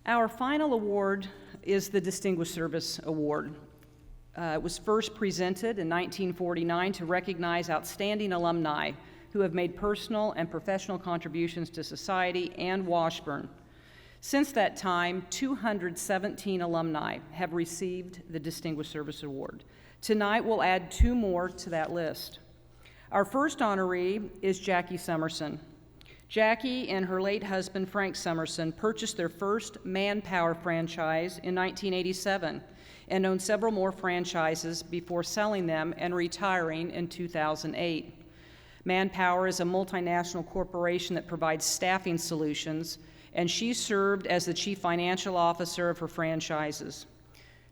Our final award is the Distinguished Service Award. It was first presented in 1949 to recognize outstanding alumni who have made personal and professional contributions to society and Washburn. Since that time, 217 alumni have received the Distinguished Service Award. Tonight, we'll add 2 more to that list. Our first honoree is Jacki Summerson. Jacki and her late husband, Frank Summerson, purchased their first Manpower franchise in 1987 and owned several more franchises before selling them and retiring in 2008. Manpower is a multinational corporation that provides staffing solutions, and she served as the chief financial officer of her franchises.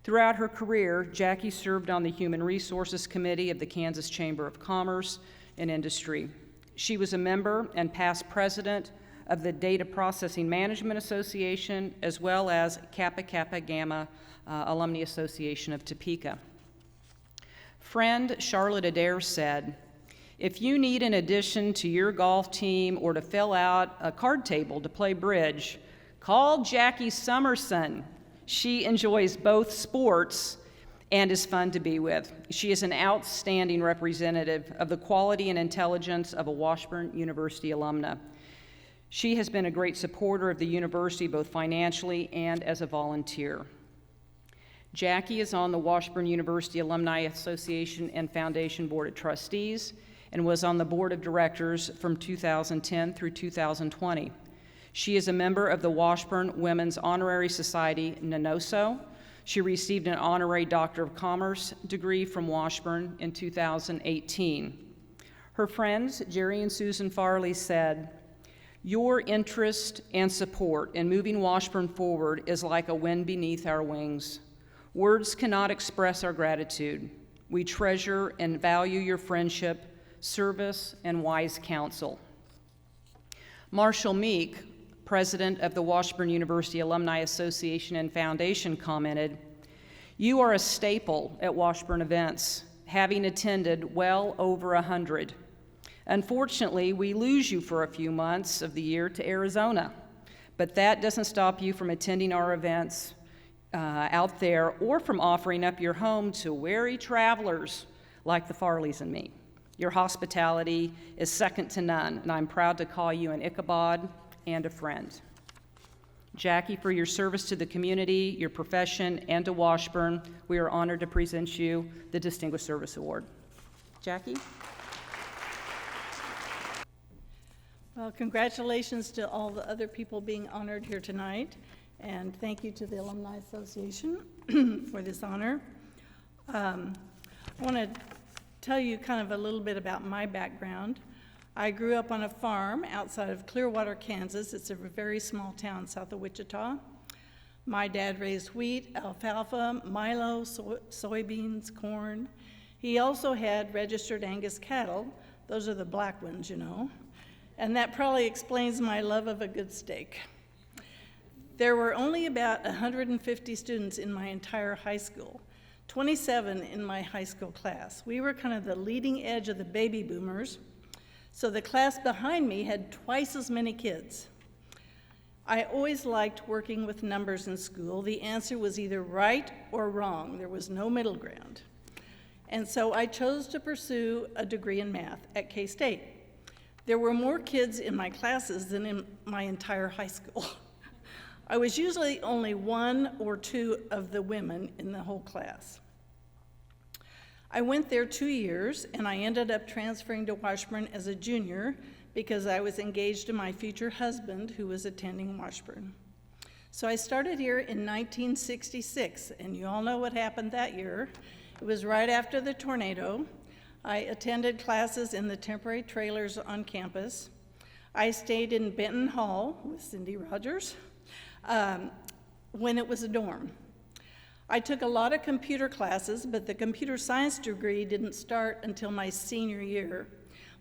Throughout her career, Jacki served on the Human Resources Committee of the Kansas Chamber of Commerce and Industry. She was a member and past president of the Data Processing Management Association, as well as Kappa Kappa Gamma Alumni Association of Topeka. Friend Charlotte Adair said, "If you need an addition to your golf team or to fill out a card table to play bridge, call Jacki Summerson. She enjoys both sports and is fun to be with. She is an outstanding representative of the quality and intelligence of a Washburn University alumna. She has been a great supporter of the university both financially and as a volunteer." Jacki is on the Washburn University Alumni Association and Foundation Board of Trustees and was on the board of directors from 2010 through 2020. She is a member of the Washburn Women's Honorary Society, Nonoso. She received an honorary Doctor of Commerce degree from Washburn in 2018. Her friends, Jerry and Susan Farley, said, "Your interest and support in moving Washburn forward is like a wind beneath our wings. Words cannot express our gratitude. We treasure and value your friendship, service, and wise counsel." Marshall Meek, president of the Washburn University Alumni Association and Foundation, commented, "You are a staple at Washburn events, having attended well over 100. Unfortunately, we lose you for a few months of the year to Arizona, but that doesn't stop you from attending our events out there or from offering up your home to weary travelers like the Farleys and me. Your hospitality is second to none, and I'm proud to call you an Ichabod and a friend." Jacki, for your service to the community, your profession, and to Washburn, we are honored to present you the Distinguished Service Award. Jacki? Well, congratulations to all the other people being honored here tonight, and thank you to the Alumni Association for this honor. I want to tell you kind of a little bit about my background. I grew up on a farm outside of Clearwater, Kansas. It's a very small town south of Wichita. My dad raised wheat, alfalfa, milo, soybeans, corn. He also had registered Angus cattle. Those are the black ones, you know. And that probably explains my love of a good steak. There were only about 150 students in my entire high school, 27 in my high school class. We were kind of the leading edge of the baby boomers. So the class behind me had twice as many kids. I always liked working with numbers in school. The answer was either right or wrong. There was no middle ground. And so I chose to pursue a degree in math at K-State. There were more kids in my classes than in my entire high school. I was usually only 1 or 2 of the women in the whole class. I went there 2 years, and I ended up transferring to Washburn as a junior because I was engaged to my future husband, who was attending Washburn. So I started here in 1966, and you all know what happened that year. It was right after the tornado. I attended classes in the temporary trailers on campus. I stayed in Benton Hall with Cindy Rogers when it was a dorm. I took a lot of computer classes, but the computer science degree didn't start until my senior year.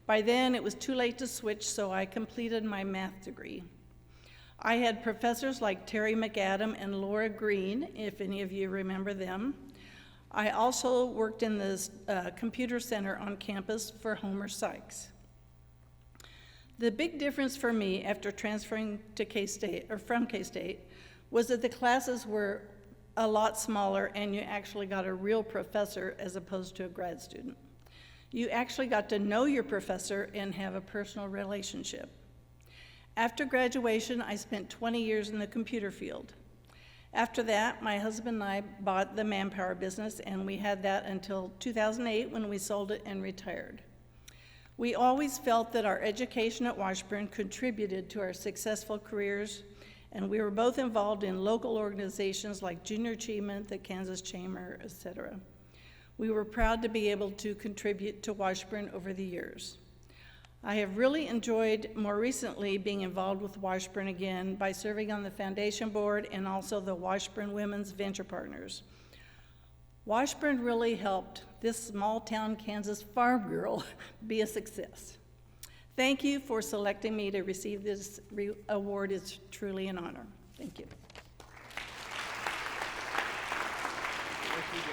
By then, it was too late to switch, so I completed my math degree. I had professors like Terry McAdam and Laura Green, if any of you remember them. I also worked in the computer center on campus for Homer Sykes. The big difference for me after transferring to K-State, or from K-State, was that the classes were a lot smaller and you actually got a real professor as opposed to a grad student. You actually got to know your professor and have a personal relationship. After graduation, I spent 20 years in the computer field. After that, my husband and I bought the Manpower business, and we had that until 2008 when we sold it and retired. We always felt that our education at Washburn contributed to our successful careers, and we were both involved in local organizations like Junior Achievement, the Kansas Chamber, etc. We were proud to be able to contribute to Washburn over the years. I have really enjoyed more recently being involved with Washburn again by serving on the foundation board and also the Washburn Women's Venture Partners. Washburn really helped this small town Kansas farm girl be a success. Thank you for selecting me to receive this award. It's truly an honor. Thank you.